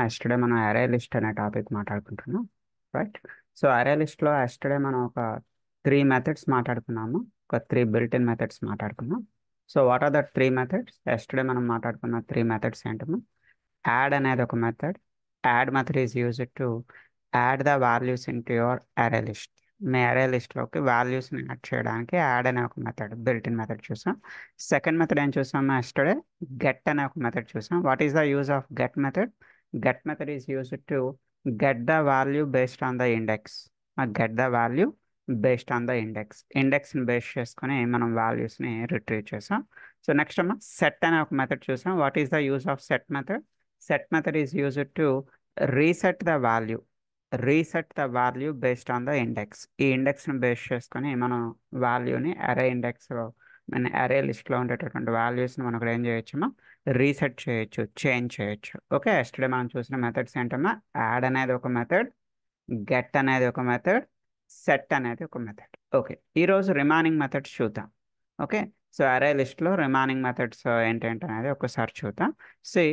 yesterday మనం అరే list అనే టాపిక్ మాట్లాడుకుంటున్నాం, రైట్? సో అరే లిస్ట్లో yesterday మనం ఒక 3 మెథడ్స్ మాట్లాడుకున్నాము, ఒక 3 బిల్ట్ ఇన్ మెథడ్స్ మాట్లాడుకున్నాం. So what are the 3 methods? yesterday మనం మాట్లాడుకున్న 3 మెథడ్స్ ఏంటమ్మా? యాడ్ అనేది ఒక method. Add method is used to add the values into your array list. మీ అరే లిస్ట్లోకి వాల్యూస్ని యాడ్ చేయడానికి యాడ్ అనే ఒక మెథడ్, బిల్ట్ ఇన్ మెథడ్ చూసాం. సెకండ్ మెథడ్ ఏం చూసాం? yesterday గెట్ అనే ఒక మెథడ్ చూసాం. What is the use of get method? Get method is used to get the value based on the index. Get the value based on the index. Index ని base చేసుకొని మనం values ని retrieve చేసాం. So next అమ్మా set అనే ఒక method చూసాం. What is the use of set method? Set method is used to reset the value. Reset the value based on the index. ఈ ఇండెక్స్ని బేస్ చేసుకొని మనం వాల్యూని అరే ఇండెక్స్లో, మన అరే లిస్ట్లో ఉండేటటువంటి వాల్యూస్ని మనం ఇక్కడ ఏం చేయొచ్చమ్మా? రీసెట్ చేయొచ్చు, చేంజ్ చేయొచ్చు. ఓకే, ఎస్టర్డే మనం చూసిన మెథడ్స్ ఏంటమ్మా? యాడ్ అనేది ఒక మెథడ్, గెట్ అనేది ఒక మెథడ్, సెట్ అనేది ఒక మెథడ్. ఓకే, ఈరోజు రిమైనింగ్ మెథడ్స్ చూద్దాం. ఓకే, సో అరే లిస్ట్లో రిమైనింగ్ మెథడ్స్ ఏంటంటే అనేది ఒకసారి చూద్దాం. సి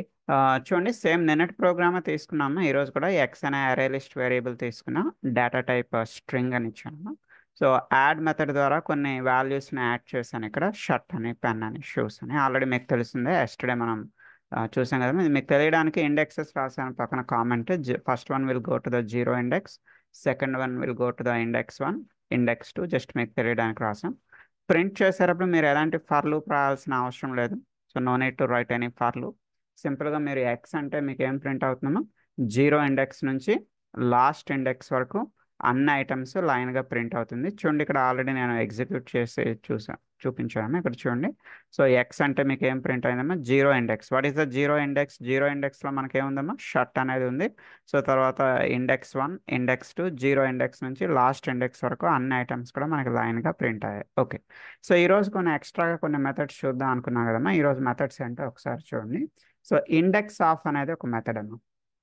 చూడండి, సేమ్ నిన్నటి ప్రోగ్రామ్ తీసుకున్నాము. ఈరోజు కూడా ఎక్స్ అనే అరే లిస్ట్ వేరియబుల్ తీసుకున్నాం, డేటా టైప్ స్ట్రింగ్ అని ఇచ్చాము. సో యాడ్ మెథడ్ ద్వారా కొన్ని వాల్యూస్ని యాడ్ చేశాను. ఇక్కడ షర్ట్ అని, పెన్ అని, షూస్ అని ఆల్రెడీ మీకు తెలిసిందే. ఎస్టర్డే మనం చూసాం కదా. మీకు తెలియడానికి ఇండెక్సెస్ రాశాను పక్కన comment. First one will go to the 0 index, second one will go to the index 1, index 2, just మీకు తెలియడానికి రాసాం. ప్రింట్ చేసేటప్పుడు మీరు ఎలాంటి ఫర్ లూప్ రాయాల్సిన అవసరం లేదు. So no need to write any for loop. సింపుల్గా మీరు ఎక్స్ అంటే మీకు ఏం ప్రింట్ అవుతుందో 0 ఇండెక్స్ నుంచి లాస్ట్ ఇండెక్స్ వరకు అన్ని ఐటమ్స్ లైన్గా ప్రింట్ అవుతుంది. చూడండి, ఇక్కడ ఆల్రెడీ నేను ఎగ్జిక్యూట్ చేసి చూపించాను. ఇక్కడ చూడండి. సో ఎక్స్ అంటే మీకు ఏం ప్రింట్ అయిందమ్మా? 0 index. What is the 0 index? 0 ఇండెక్స్లో మనకి ఏముందమ్మా? షర్ట్ అనేది ఉంది. సో తర్వాత ఇండెక్స్ 1, ఇండెక్స్ 2, 0 ఇండెక్స్ నుంచి లాస్ట్ ఇండెక్స్ వరకు అన్ని ఐటమ్స్ కూడా మనకి లైన్గా ప్రింట్ అయ్యాయి. ఓకే, సో ఈరోజు కొన్ని ఎక్స్ట్రాగా కొన్ని మెథడ్స్ చూద్దాం అనుకున్నాం కదమ్మా. ఈరోజు మెథడ్స్ ఏంటో ఒకసారి చూడండి. సో ఇండెక్స్ ఆఫ్ అనేది ఒక మెథడ్ అమ్మా.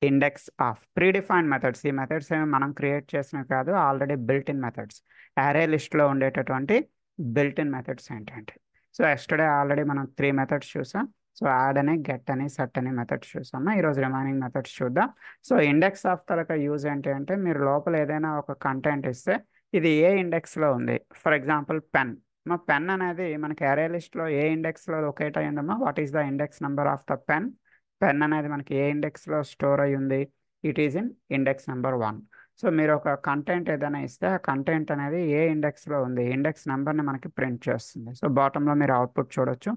Index of predefined methods. ఈ మెథడ్స్ ఏమి మనం క్రియేట్ చేసినవి కాదు, ఆల్రెడీ బిల్ట్ ఇన్ మెథడ్స్. అరే లిస్ట్లో ఉండేటటువంటి బిల్ట్ ఇన్ మెథడ్స్ ఏంటంటే, సో ఎస్టర్డే ఆల్రెడీ మనం 3 మెథడ్స్ చూసాం. సో యాడ్ అని, గెట్ అని, సెట్ అని మెథడ్స్ చూసాము. ఈరోజు రిమైనింగ్ మెథడ్స్ చూద్దాం. సో ఇండెక్స్ ఆఫ్ తరక యూజ్ ఏంటి అంటే, మీరు లోపల ఏదైనా ఒక కంటెంట్ ఇస్తే ఇది ఏ ఇండెక్స్లో ఉంది. For example pen. మా పెన్ అనేది మనకి అరే లిస్ట్లో ఏ ఇండెక్స్లో లొకేట్ అయ్యిందమ్మా? What is the index number of the pen? Pen అనేది మనకి ఏ ఇండెక్స్లో స్టోర్ అయి ఉంది? It is in index number 1. So మీరు ఒక కంటెంట్ ఏదైనా ఇస్తే ఆ కంటెంట్ అనేది ఏ ఇండెక్స్లో ఉంది, ఇండెక్స్ నెంబర్ని మనకి ప్రింట్ చేస్తుంది. సో బాటంలో మీరు అవుట్పుట్ చూడొచ్చు.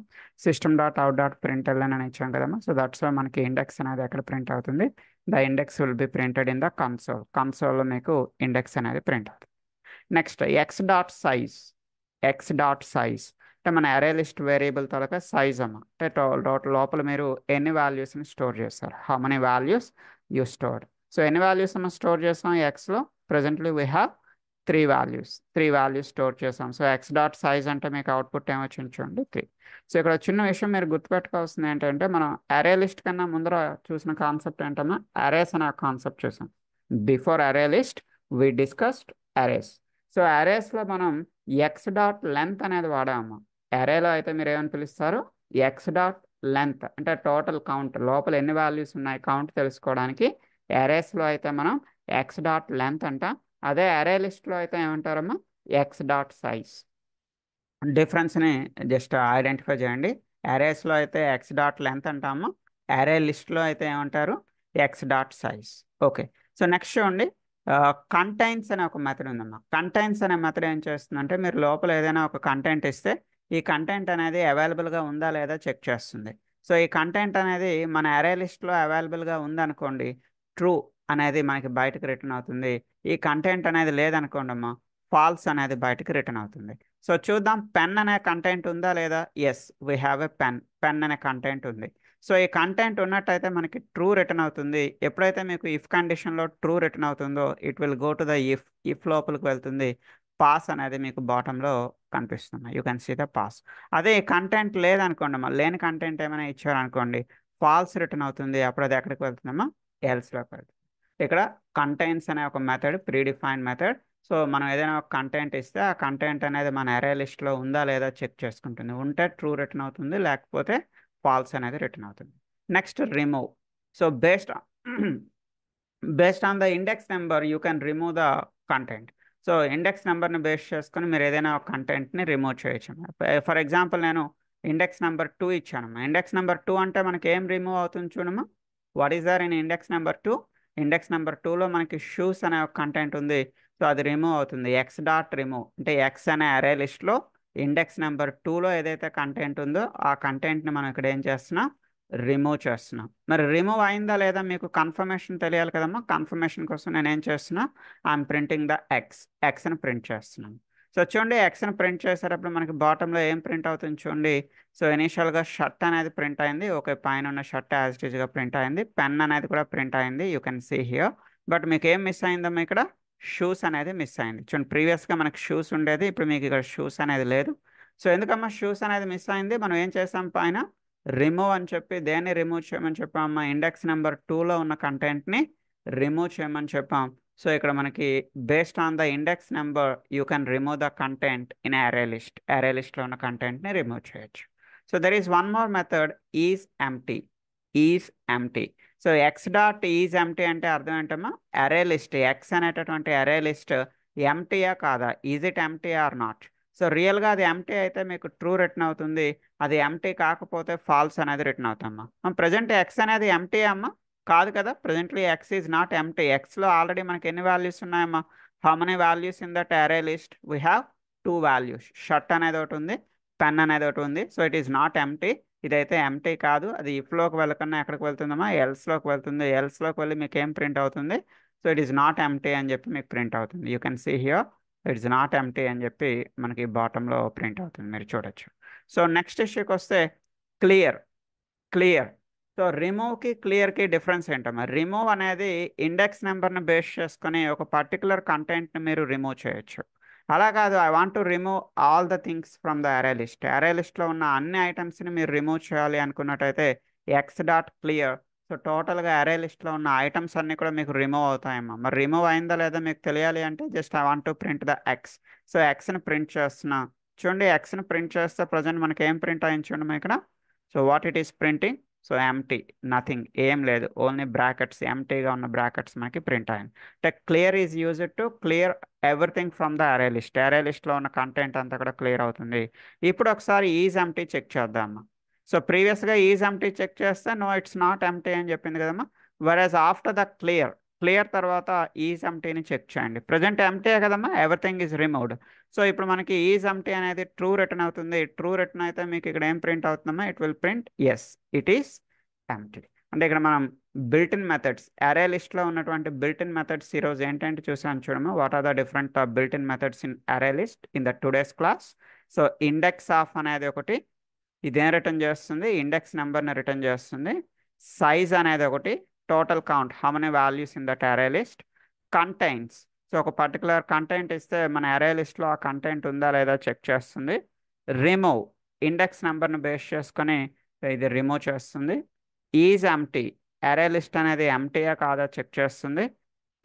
system.out.println అని ఇచ్చాం కదమ్మా. సో దట్స్ మనకి ఇండెక్స్ అనేది ఎక్కడ ప్రింట్ అవుతుంది? The index will be printed in the console. కన్సోల్లో మీకు ఇండెక్స్ అనేది ప్రింట్ అవుతుంది. నెక్స్ట్ x.size అంటే మన అరే లిస్ట్ వేరియబుల్ తర్వాత సైజ్ అమ్మ. అంటే లోపల మీరు ఎన్ని వాల్యూస్ని స్టోర్ చేస్తారు, how many values you store. So ఎన్ని వాల్యూస్ మనం స్టోర్ చేస్తాం ఎక్స్లో? Presently we have 3 values store చేసాం. సో x.size అంటే మీకు అవుట్పుట్ ఏమొచ్చింది చూడండి, 3. సో ఇక్కడ చిన్న విషయం మీరు గుర్తుపెట్టుకోవాల్సింది ఏంటంటే, మనం అరే లిస్ట్ కన్నా ముందర చూసిన కాన్సెప్ట్ ఏంటన్నా, అరేస్ అనే కాన్సెప్ట్ చూసాం. Before array list we discussed arrays. So అరేస్లో మనం x.length అనేది వాడాము. అరేలో అయితే మీరు ఏమని పిలుస్తారు? x.length అంటే టోటల్ కౌంట్, లోపల ఎన్ని వాల్యూస్ ఉన్నాయి కౌంట్ తెలుసుకోవడానికి. అరేస్లో అయితే మనం x.length అంట. అదే అరే లిస్ట్లో అయితే ఏమంటారమ్మా? x.size. డిఫరెన్స్ని జస్ట్ ఐడెంటిఫై చేయండి. అరేస్లో అయితే x.length అంటాము, అరే లిస్ట్లో అయితే ఏమంటారు? x.size. ఓకే, సో నెక్స్ట్ చూడండి, కంటైన్స్ అనే ఒక మెథడ్ ఉందమ్మా. కంటైన్స్ అనే మెథడ్ ఏం చేస్తుందంటే, మీరు లోపల ఏదైనా ఒక కంటెంట్ ఇస్తే ఈ కంటెంట్ అనేది అవైలబుల్గా ఉందా లేదా చెక్ చేస్తుంది. సో ఈ కంటెంట్ అనేది మన అరే లిస్ట్లో అవైలబుల్గా ఉందనుకోండి, ట్రూ అనేది మనకి బయటకు రిటర్న్ అవుతుంది. ఈ కంటెంట్ అనేది లేదనుకోండి అమ్మా, ఫాల్స్ అనేది బయటకు రిటర్న్ అవుతుంది. సో చూద్దాం, పెన్ అనే కంటెంట్ ఉందా లేదా? Yes, we have a pen. Pen అనే కంటెంట్ ఉంది. సో ఈ కంటెంట్ ఉన్నట్టయితే మనకి ట్రూ రిటర్న్ అవుతుంది. ఎప్పుడైతే మీకు ఇఫ్ కండిషన్లో ట్రూ రిటర్న్ అవుతుందో it will go to the if లోపలికి వెళ్తుంది. పాస్ అనేది మీకు బాటంలో కనిపిస్తుంది. You can see the pass. అదే కంటెంట్ లేదనుకోండి అమ్మా, లేని కంటెంట్ ఏమైనా ఇచ్చారనుకోండి, ఫాల్స్ రిటర్న్ అవుతుంది. అప్పుడు అది ఎక్కడికి వెళ్తుందమ్మా? ఎల్స్లోకి వెళ్తుంది. ఇక్కడ కంటైన్స్ అనే ఒక మెథడ్, ప్రీడిఫైన్డ్ మెథడ్. సో మనం ఏదైనా ఒక కంటెంట్ ఇస్తే ఆ కంటెంట్ అనేది మన అరే లిస్ట్లో ఉందా లేదా చెక్ చేసుకుంటుంది. ఉంటే ట్రూ రిటర్న్ అవుతుంది, లేకపోతే ఫాల్స్ అనేది రిటర్న్ అవుతుంది. Next remove. So based based on the index number you can remove the content. So index నెంబర్ని బేస్ చేసుకొని మీరు ఏదైనా ఒక కంటెంట్ని రిమూవ్ చేయొచ్చు. ఫర్ ఎగ్జాంపుల్ నేను ఇండెక్స్ నెంబర్ 2 ఇచ్చాను. ఇండెక్స్ నెంబర్ 2 అంటే మనకి ఏం రిమూవ్ అవుతుంది చూడమ్మా. What is there in index number 2? Index number 2లో మనకి షూస్ అనే ఒక కంటెంట్ ఉంది. సో అది రిమూవ్ అవుతుంది. ఎక్స్ డాట్ రిమూవ్ అంటే ఎక్స్ అనే అరే లిస్ట్లో ఇండెక్స్ నెంబర్ 2లో ఏదైతే కంటెంట్ ఉందో ఆ కంటెంట్ని మనం ఇక్కడ ఏం చేస్తున్నాం, రిమూవ్ చేస్తున్నాం. మరి రిమూవ్ అయిందా లేదా మీకు కన్ఫర్మేషన్ తెలియాలి కదమ్మా. కన్ఫర్మేషన్ కోసం నేను ఏం చేస్తున్నా, ఐఎమ్ ప్రింటింగ్ ద ఎక్స్ని ప్రింట్ చేస్తున్నాను. సో చూడండి, ఎక్స్ని ప్రింట్ చేసేటప్పుడు మనకి బాటంలో ఏం ప్రింట్ అవుతుంది చూడండి. సో ఇనీషియల్గా షర్ట్ అనేది ప్రింట్ అయింది. ఓకే, పైన ఉన్న షర్ట్ యాజ్ ఇట్ ఈస్గా ప్రింట్ అయింది. పెన్ అనేది కూడా ప్రింట్ అయింది, you can see here. But మీకు ఏం మిస్ అయిందమ్మా ఇక్కడ? షూస్ అనేది మిస్ అయింది. చూడండి, ప్రీవియస్గా మనకి షూస్ ఉండేది, ఇప్పుడు మీకు ఇక్కడ షూస్ అనేది లేదు. సో ఎందుకమ్మా షూస్ అనేది మిస్ అయింది? మనం ఏం చేసాం, పైన రిమూవ్ అని చెప్పి దేన్ని రిమూవ్ చేయమని చెప్పామమ్మా? ఇండెక్స్ నెంబర్ 2లో ఉన్న కంటెంట్ని రిమూవ్ చేయమని చెప్పాం. సో ఇక్కడ మనకి based on the index number you can remove the content in array list. Array లిస్ట్లో ఉన్న కంటెంట్ని రిమూవ్ చేయొచ్చు. So there is one more method, is empty. Is empty. So x dot is empty అంటే అర్థం ఏంటమ్మా? అరే లిస్ట్ ఎక్స్ అనేటటువంటి అరే లిస్ట్ ఎంప్టీయా కాదా? Is it empty or not? So రియల్గా అది ఎంప్టీ అయితే మీకు ట్రూ రిటర్న్ అవుతుంది. అది ఎంప్టీ కాకపోతే ఫాల్స్ అనేది రిటర్న్ అవుతామ్మా. ప్రజెంట్ ఎక్స్ అనేది ఎంప్టీ అమ్మా? కాదు కదా. Presently x is not empty. ఎక్స్లో ఆల్రెడీ మనకి ఎన్ని వాల్యూస్ ఉన్నాయమ్మా? How many values in that array list? We have 2 values. Shirt అనేది ఒకటి ఉంది, పెన్ అనేది ఒకటి ఉంది. So it is not empty. ఇదైతే ఎంప్టీ కాదు. అది ఇఫ్లోకి వెళ్ళకుండా ఎక్కడికి వెళ్తుందమ్మా? ఎల్స్లోకి వెళ్తుంది. ఎల్స్లోకి వెళ్ళి మీకు ఏం ప్రింట్ అవుతుంది? So it is not empty అని చెప్పి మీకు ప్రింట్ అవుతుంది. You can see here it's not empty అని చెప్పి మనకి బాటంలో ప్రింట్ అవుతుంది, మీరు చూడొచ్చు. సో నెక్స్ట్ ఇష్యూకి వస్తే క్లియర్. క్లియర్. సో రిమూవ్కి క్లియర్కి డిఫరెన్స్ ఏంటమ్మా? రిమూవ్ అనేది ఇండెక్స్ నెంబర్ని బేస్ చేసుకొని ఒక పర్టికులర్ కంటెంట్ని మీరు రిమూవ్ చేయొచ్చు. అలా కాదు, I want to remove all the things from the అరే లిస్ట్. అరే లిస్ట్లో ఉన్న అన్ని ఐటమ్స్ని మీరు రిమూవ్ చేయాలి అనుకున్నట్టయితే ఎక్స్ డాట్ క్లియర్. సో టోటల్గా అరే లిస్ట్లో ఉన్న ఐటమ్స్ అన్నీ కూడా మీకు రిమూవ్ అవుతాయమ్మా. మరి రిమూవ్ అయిందా లేదా మీకు తెలియాలి అంటే just I want to print the x. So ఎక్స్ని ప్రింట్ చేస్తున్నా. చూడండి, ఎక్స్ని ప్రింట్ చేస్తే ప్రజెంట్ మనకి ఏం ప్రింట్ అయింది చూడండి ఇక్కడ. So what it is printing? So empty, nothing, ఏం లేదు, ఓన్లీ బ్రాకెట్స్, ఎంటీగా ఉన్న బ్రాకెట్స్ మనకి ప్రింట్ అయింది. అంటే clear is used to clear everything from the అరే లిస్ట్. అరే లిస్ట్లో ఉన్న కంటెంట్ అంతా కూడా క్లియర్ అవుతుంది. ఇప్పుడు ఒకసారి ఈజ్ ఎంటీ చెక్ చేద్దామా. సో ప్రీవియస్గా ఈజ్ ఎంటీ చెక్ చేస్తే నో ఇట్స్ నాట్ ఎంటీ అని చెప్పింది కదమ్మా. Whereas after the clear, clear తర్వాత ఈజ్ ఎంటీని చెక్ చేయండి. ప్రజెంట్ ఎంటీ కదమ్మా, ఎవ్రీథింగ్ ఈజ్ రిమూవ్డ్. సో ఇప్పుడు మనకి ఈజ్ ఎంటీ అనేది ట్రూ రిటర్న్ అవుతుంది. ట్రూ రిటర్న్ అయితే మీకు ఇక్కడ ఏం ప్రింట్ అవుతుందమ్మా? It will print yes, it is empty. అంటే ఇక్కడ మనం బిల్ట్ ఇన్ మెథడ్స్, అరే లిస్ట్లో ఉన్నటువంటి బిల్ట్ ఇన్ మెథడ్స్ ఈరోజు ఏంటంటే చూసాను చూడమ్మా. What are the different built in methods in array list in the today's class? So index of అనేది ఒకటి, ఇదేం రిటర్న్ చేస్తుంది? ఇండెక్స్ నెంబర్ని రిటర్న్ చేస్తుంది. సైజ్ అనేది ఒకటి, total count, how many values in that array list. Contains, so ఒక particular content ఇస్తే మన అరే లిస్ట్లో ఆ కంటెంట్ ఉందా లేదా చెక్ చేస్తుంది. రిమూవ్, ఇండెక్స్ నెంబర్ని బేస్ చేసుకొని ఇది రిమూవ్ చేస్తుంది. ఈజ్ ఎంటీ, అరే లిస్ట్ అనేది ఎంటీయా కాదా చెక్ చేస్తుంది.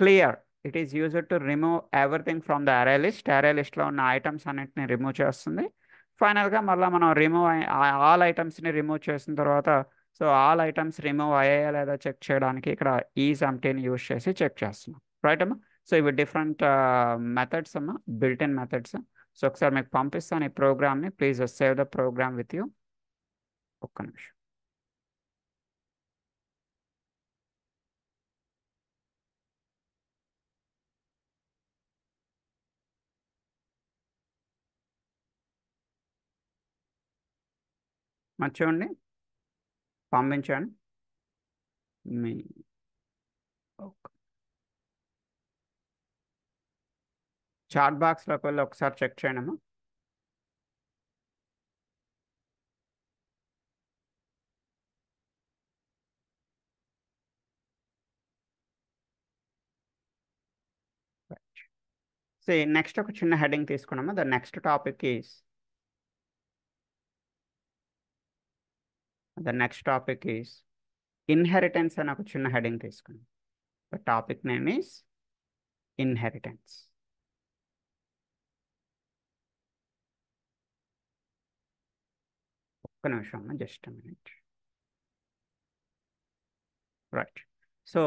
Clear, it is used to remove everything from the అరే లిస్ట్. అరే లిస్ట్లో ఉన్న ఐటమ్స్ అన్నింటిని రిమూవ్ చేస్తుంది. ఫైనల్గా మళ్ళీ మనం రిమూవ్ ఆల్ ఐటమ్స్ని రిమూవ్ చేసిన తర్వాత సో ఆల్ ఐటమ్స్ రిమూవ్ అయ్యాయా లేదా చెక్ చేయడానికి ఇక్కడ ఈజ్ ఎంటీని యూజ్ చేసి చెక్ చేస్తున్నాం. రైట్ అమ్మా. సో ఇవి డిఫరెంట్ మెథడ్స్ అమ్మా, బిల్ట్ ఇన్ మెథడ్స్. సో ఒకసారి మీకు పంపిస్తాను ఈ ప్రోగ్రామ్ని. Please save the program with you. ఒక్క నిమిషం. మరి చూడండి, పంపించాను మీ చాట్ బాక్స్లోకి వెళ్ళి ఒకసారి చెక్ చేయండి అమ్మా. సో నెక్స్ట్ ఒక చిన్న హెడింగ్ తీసుకున్నాము. The next topic is inheritance అని ఒక చిన్న హెడింగ్ తీసుకున్నాం. The topic name is inheritance. ఒక్క నిమిషం అమ్మా, just minute. Right. So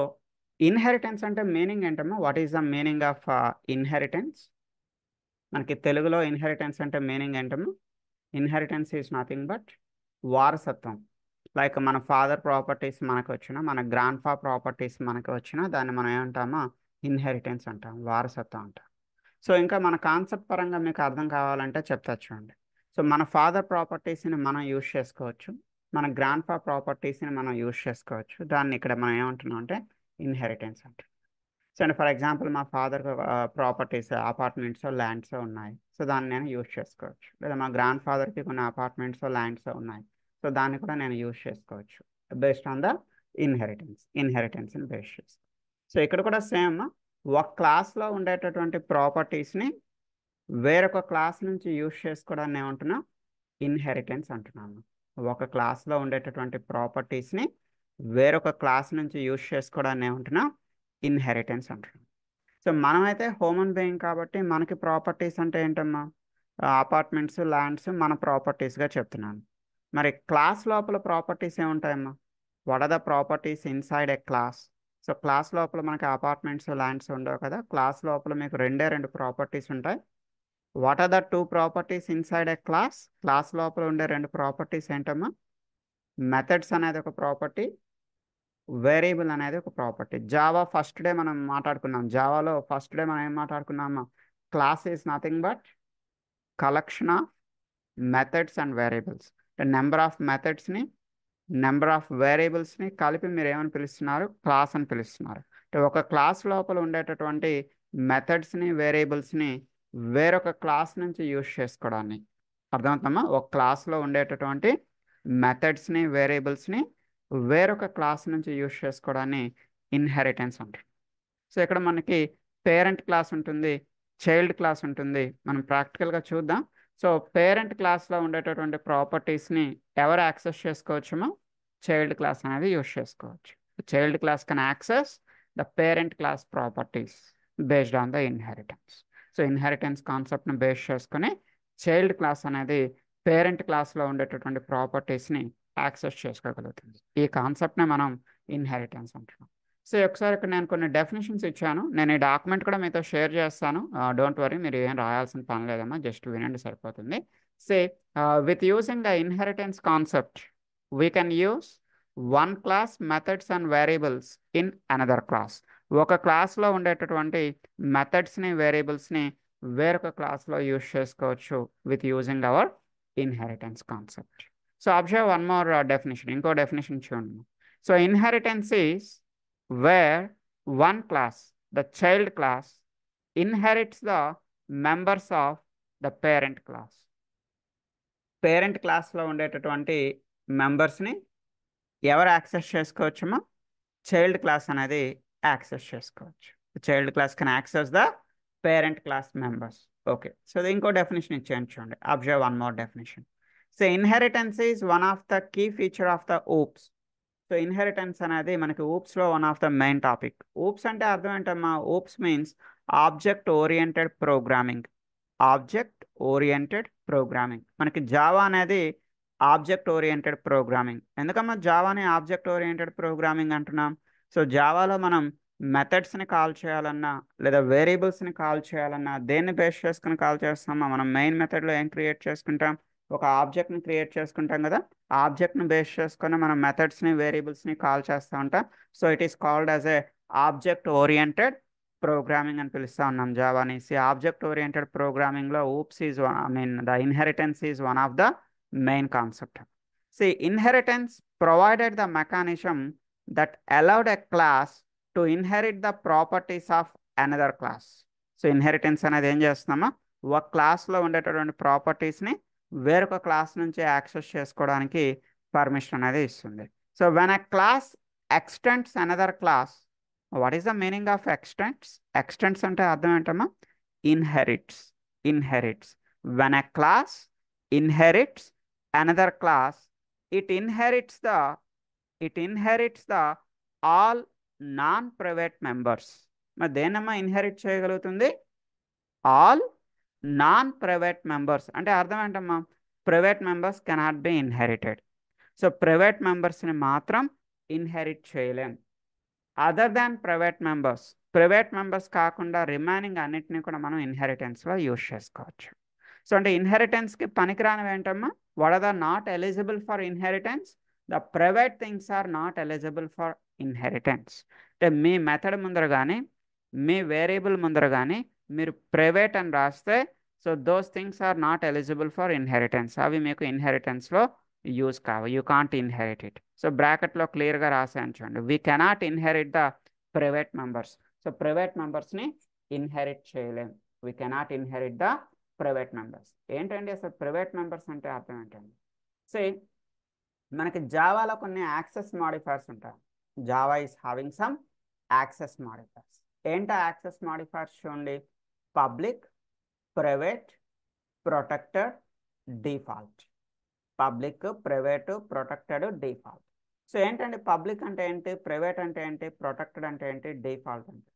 inheritance అంటే మీనింగ్ ఏంటమ్మా? What is the meaning of inheritance? మనకి తెలుగులో ఇన్హెరిటెన్స్ అంటే మీనింగ్ ఏంటమ్మా? ఇన్హెరిటెన్స్ ఈజ్ నథింగ్ బట్ వారసత్వం. లైక్ మన ఫాదర్ ప్రాపర్టీస్ మనకు వచ్చిన, మన గ్రాండ్ ఫా ప్రాపర్టీస్ మనకు వచ్చిన, దాన్ని మనం ఏమంటామా? ఇన్హెరిటెన్స్ అంటాం, వారసత్వం అంటాం. సో ఇంకా మన కాన్సెప్ట్ పరంగా మీకు అర్థం కావాలంటే చెప్తా చూడండి. సో మన ఫాదర్ ప్రాపర్టీస్ని మనం యూజ్ చేసుకోవచ్చు, మన గ్రాండ్ ఫా ప్రాపర్టీస్ని మనం యూజ్ చేసుకోవచ్చు. దాన్ని ఇక్కడ మనం ఏమంటున్నాం అంటే ఇన్హెరిటెన్స్ అంటాం. సో అండ్ ఫర్ ఎగ్జాంపుల్ మా ఫాదర్ ప్రాపర్టీస్ అపార్ట్మెంట్స్ ల్యాండ్స్ ఉన్నాయి, సో దాన్ని నేను యూజ్ చేసుకోవచ్చు. లేదా మా గ్రాండ్ ఫాదర్కి కొన్ని అపార్ట్మెంట్స్ ల్యాండ్స్ ఉన్నాయి, సో దాన్ని కూడా నేను యూజ్ చేసుకోవచ్చు బేస్డ్ ఆన్ ద ఇన్హెరిటెన్స్ని బేస్ చేసి. సో ఇక్కడ కూడా సేమ్, ఒక క్లాస్లో ఉండేటటువంటి ప్రాపర్టీస్ని వేరొక క్లాస్ నుంచి యూజ్ చేసుకోవడాన్ని ఏమంటున్నా? ఇన్హెరిటెన్స్ అంటున్నాను. ఒక క్లాస్లో ఉండేటటువంటి ప్రాపర్టీస్ని వేరొక క్లాస్ నుంచి యూజ్ చేసుకోవడాన్ని ఏమంటున్నా? ఇన్హెరిటెన్స్ అంటున్నాం. సో మనమైతే హ్యూమన్ బీయింగ్ కాబట్టి మనకి ప్రాపర్టీస్ అంటే ఏంటమ్మా? అపార్ట్మెంట్స్ ల్యాండ్స్ మన ప్రాపర్టీస్గా చెప్తున్నాను. మరి క్లాస్ లోపల ప్రాపర్టీస్ ఏముంటాయమ్మా? What are the properties inside a class? So class లోపల మనకి అపార్ట్మెంట్స్ ల్యాండ్స్ ఉండవు కదా, క్లాస్ లోపల మీకు రెండు ప్రాపర్టీస్ ఉంటాయి. What are the two properties inside a class? Class లోపల ఉండే రెండు ప్రాపర్టీస్ ఏంటమ్మా? మెథడ్స్ అనేది ఒక ప్రాపర్టీ, వేరియబుల్ అనేది ఒక ప్రాపర్టీ. జావా ఫస్ట్ డే మనం మాట్లాడుకున్నాం, జావాలో ఫస్ట్ డే మనం ఏం మాట్లాడుకున్నామా? Class is nothing but collection of methods and variables. Number of మెథడ్స్ని, నెంబర్ ఆఫ్ వేరియబుల్స్ని కలిపి మీరు ఏమని పిలుస్తున్నారు? క్లాస్ అని పిలుస్తున్నారు. అంటే ఒక క్లాస్ లోపల ఉండేటటువంటి మెథడ్స్ని వేరియబుల్స్ని వేరొక క్లాస్ నుంచి యూజ్ చేసుకోవడాన్ని, అర్థమవుతుందమ్మా? ఒక క్లాస్లో ఉండేటటువంటి మెథడ్స్ని వేరియబుల్స్ని వేరొక క్లాస్ నుంచి యూజ్ చేసుకోవడాన్ని ఇన్హెరిటెన్స్ అంటారు. సో ఇక్కడ మనకి పేరెంట్ క్లాస్ ఉంటుంది, చైల్డ్ క్లాస్ ఉంటుంది. మనం ప్రాక్టికల్గా చూద్దాం. సో పేరెంట్ క్లాస్లో ఉండేటటువంటి ప్రాపర్టీస్ని ఎవరు యాక్సెస్ చేసుకోవచ్చుమో? చైల్డ్ క్లాస్ అనేది యూజ్ చేసుకోవచ్చు. Child class can access the parent class properties based on the inheritance. So inheritance కాన్సెప్ట్ని బేస్ చేసుకుని చైల్డ్ క్లాస్ అనేది పేరెంట్ క్లాస్లో ఉండేటటువంటి ప్రాపర్టీస్ని యాక్సెస్ చేసుకోగలుగుతుంది. ఈ కాన్సెప్ట్నే మనం ఇన్హెరిటెన్స్ అంటున్నాం. సో ఒకసారి ఇక్కడ నేను కొన్ని డెఫినేషన్స్ ఇచ్చాను, నేను ఈ డాక్యుమెంట్ కూడా మీతో షేర్ చేస్తాను. డోంట్ వరీ, మీరు ఏం రాయాల్సిన పని లేదమ్మా, జస్ట్ వినండి సరిపోతుంది. Say with using the inheritance concept we can use one class methods and variables in another class. ఒక క్లాస్లో ఉండేటటువంటి మెథడ్స్ని వేరియబుల్స్ని వేరొక క్లాస్లో యూజ్ చేసుకోవచ్చు with using our inheritance concept. So observe one more definition, ఇంకో డెఫినేషన్ చూడండి. So inheritance is where one class, the child class, inherits the members of the parent class. Parent క్లాస్లో ఉండేటటువంటి మెంబర్స్ని ఎవరు యాక్సెస్ చేసుకోవచ్చుమో? చైల్డ్ క్లాస్ అనేది access చేసుకోవచ్చు. Child class can access the parent class members. Okay, so ఇంకో definition ఇచ్చేయండి చూడండి. Observe one more definition. So inheritance is one of the key feature of the OOPs. So inheritance అనేది మనకి ఊప్స్లో one of the main topic. OOPs అంటే అర్థం ఏంటమ్మా? OOPs means object oriented programming. Object oriented programming. మనకి Java అనేది object oriented programming. ఎందుకమ్మా జావాని object oriented programming అంటున్నాం? సో జావాలో మనం మెథడ్స్ని కాల్ చేయాలన్నా లేదా వేరియబుల్స్ని కాల్ చేయాలన్నా దేన్ని బేస్ చేసుకుని కాల్ చేస్తామా? మనం మెయిన్ మెథడ్లో ఏం క్రియేట్ చేసుకుంటాం? ఒక ఆబ్జెక్ట్ని క్రియేట్ చేసుకుంటాం కదా, ఆబ్జెక్ట్ని బేస్ చేసుకొని మనం మెథడ్స్ని వేరియబుల్స్ని కాల్ చేస్తూ ఉంటాం. So it is called as a object oriented programming అని పిలుస్తూ ఉన్నాం జావాని. ఆబ్జెక్ట్ ఓరియంటెడ్ ప్రోగ్రామింగ్లో OOPs is the inheritance is one of the main concept. Inheritance provided the mechanism that allowed a class to inherit the properties of another class. So inheritance అనేది ఏం చేస్తున్నామా? ఒక క్లాస్లో ఉండేటటువంటి ప్రాపర్టీస్ని వేరొక క్లాస్ నుంచి యాక్సెస్ చేసుకోవడానికి పర్మిషన్ అనేది ఇస్తుంది. So when a class extends another class, what is the meaning of extends? Extends అంటే అర్థం ఏంటమ్మా? Inherits. When a class inherits another class, it inherits the all non private members. మరి దేనమ్మా inherit చేయగలుగుతుంది? All non private members. అంటే అర్థం ఏంటమ్మా? Private members cannot be inherited. So private మెంబర్స్ని మాత్రం ఇన్హెరిట్ చేయలేం. అదర్ దాన్ ప్రైవేట్ మెంబర్స్ కాకుండా రిమైనింగ్ అన్నిటిని కూడా మనం ఇన్హెరిటెన్స్లో యూజ్ చేసుకోవచ్చు. సో అంటే ఇన్హెరిటెన్స్కి పనికిరానివి ఏంటమ్మా, what are the not eligible for inheritance, the private things are not eligible for inheritance. అంటే మీ మెథడ్ ముందర కానీ మీ వేరియబుల్ ముందర కానీ మీరు ప్రైవేట్ అని రాస్తే so those things are not eligible for inheritance, అవి మీకు ఇన్హెరిటెన్స్లో యూజ్ కావు, you can't inherit it. So బ్రాకెట్లో క్లియర్గా రాసాను చూడండి, we cannot inherit the private members. So private మెంబర్స్ని ఇన్హెరిట్ చేయలేం, we cannot inherit the private members. ఏంటండి అసలు ప్రైవేట్ మెంబర్స్ అంటే అర్థం ఏంటండి? సో మనకి జావాలో కొన్ని యాక్సెస్ మాడిఫైర్స్ ఉంటాయి. Java is having some access modifiers. ఏంటో యాక్సెస్ మాడిఫైర్స్ చూడండి, public, private, protected, default. Public, private, protected, default. So ఏంటండి పబ్లిక్ అంటే ఏంటి, ప్రైవేట్ అంటే ఏంటి, ప్రొటెక్టెడ్ అంటే ఏంటి, డిఫాల్ట్ అంటే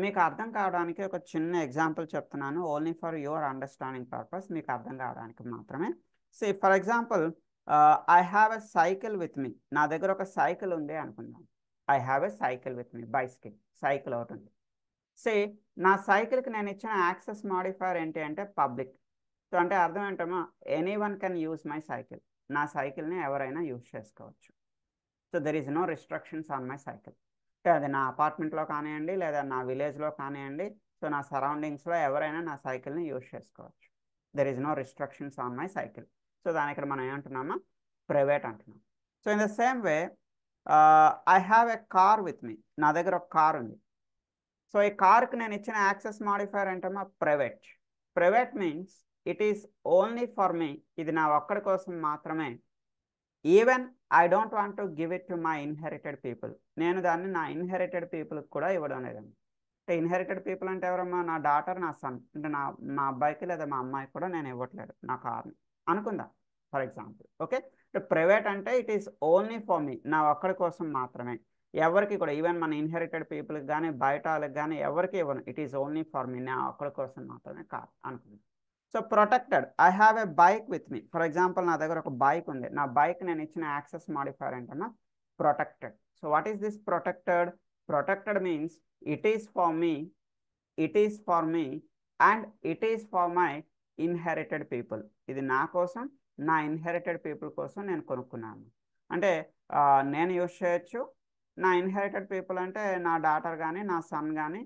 మీకు అర్థం కావడానికి ఒక చిన్న ఎగ్జాంపుల్ చెప్తున్నాను, only for your understanding purpose, మీకు అర్థం కావడానికి మాత్రమే. So for example I have a cycle with me, నా దగ్గర ఒక సైకిల్ ఉంది అనుకుందాం. I have a cycle with me, bicycle cycle ఒకటి ఉంది. సో నా సైకిల్కి నేను ఇచ్చిన యాక్సెస్ మాడిఫైర్ ఏంటి అంటే పబ్లిక్. సో అంటే అర్థం ఏంటమ్మా, any one can use my cycle, నా సైకిల్ని ఎవరైనా యూజ్ చేసుకోవచ్చు. So there is no restrictions on my cycle. అంటే అది నా అపార్ట్మెంట్లో కానివ్వండి లేదా నా విలేజ్లో కానివ్వండి, సో నా సరౌండింగ్స్లో ఎవరైనా నా సైకిల్ని యూజ్ చేసుకోవచ్చు. There is no restrictions on my cycle. So దాని ఇక్కడ మనం ఏమంటున్నామా, ప్రైవేట్ అంటున్నాం. So in the same way I have a car with me, నా దగ్గర ఒక కార్ ఉంది. సో ఈ కార్కి నేను ఇచ్చిన యాక్సెస్ మాడిఫైర్ ఏంటమ్మా, private. Private means it is only for me, ఇది నా ఒక్కడి కోసం మాత్రమే. Even I don't want to give it to my inherited people, నేను దాన్ని నా ఇన్హెరిటెడ్ పీపుల్కి కూడా ఇవ్వడం లేదండి. అంటే ఇన్హెరిటెడ్ పీపుల్ అంటే ఎవరమ్మా, నా డాటర్, నా సన్, అంటే మా అబ్బాయికి లేదా మా అమ్మాయికి కూడా నేను ఇవ్వట్లేదు నా కార్ని అనుకుందాం ఫర్ ఎగ్జాంపుల్. ఓకే, ప్రైవేట్ అంటే it is only for me, నా ఒక్కడి కోసం మాత్రమే, ఎవరికి కూడా ఈవెన్ మన ఇన్హెరిటెడ్ పీపుల్కి కానీ బయట వాళ్ళకి కానీ ఎవరికి ఇవ్వను, it is only for me, నా ఒక్కడి కోసం మాత్రమే కాదు అనుకుందాం. So protected, I have a bike with me, for example నా దగ్గర ఒక బైక్ ఉంది, నా బైక్ నేను ఇచ్చిన యాక్సెస్ మాడిఫైర్ ఏంటన్నా protected. So what is this protected? Protected means it is for me, it is for me and it is for my inherited people. ఇది నా కోసం, నా ఇన్హెరిటెడ్ పీపుల్ కోసం నేను కొనుక్కున్నాను. అంటే నేను యూజ్ చేయొచ్చు, నా ఇన్హెరిటెడ్ పీపుల్ అంటే నా డాటర్ కానీ నా సన్ కానీ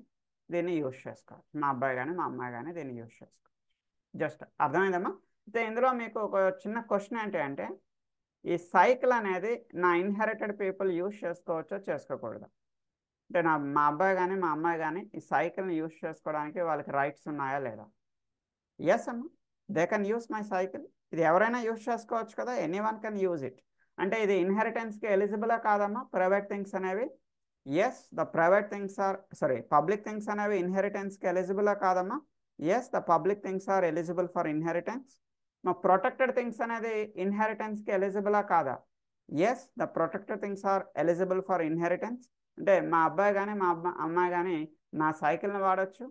దీన్ని యూజ్ చేసుకోవచ్చు, మా అబ్బాయి కానీ మా అమ్మాయి కానీ దీన్ని యూజ్ చేసుకోవచ్చు. జస్ట్ అర్థమైందమ్మా? అయితే ఇందులో మీకు ఒక చిన్న క్వశ్చన్ ఏంటి అంటే, ఈ సైకిల్ అనేది నా ఇన్హెరిటెడ్ పీపుల్ యూజ్ చేసుకోవచ్చో చేసుకోకూడదు, అంటే మా అబ్బాయి కానీ మా అమ్మాయి కానీ ఈ సైకిల్ని యూజ్ చేసుకోవడానికి వాళ్ళకి రైట్స్ ఉన్నాయా లేదా? ఎస్ అమ్మా, they can use my cycle, ఇది ఎవరైనా యూజ్ చేసుకోవచ్చు కదా, any one can use it. అంటే ఇది ఇన్హెరిటెన్స్కి ఎలిజిబులా కాదమ్మా ప్రైవేట్ థింగ్స్ అనేవి? Yes, the private things are public things అనేవి ఇన్హెరిటెన్స్కి ఎలిజిబులా కాదమ్మా? Yes, the public things are eligible for inheritance. మా ప్రొటెక్టెడ్ థింగ్స్ అనేది ఇన్హెరిటెన్స్కి ఎలిజిబులా కాదా? Yes, the protected things are eligible for inheritance. అంటే మా అబ్బాయి కానీ మా అమ్మాయి కానీ నా సైకిల్ని వాడచ్చు,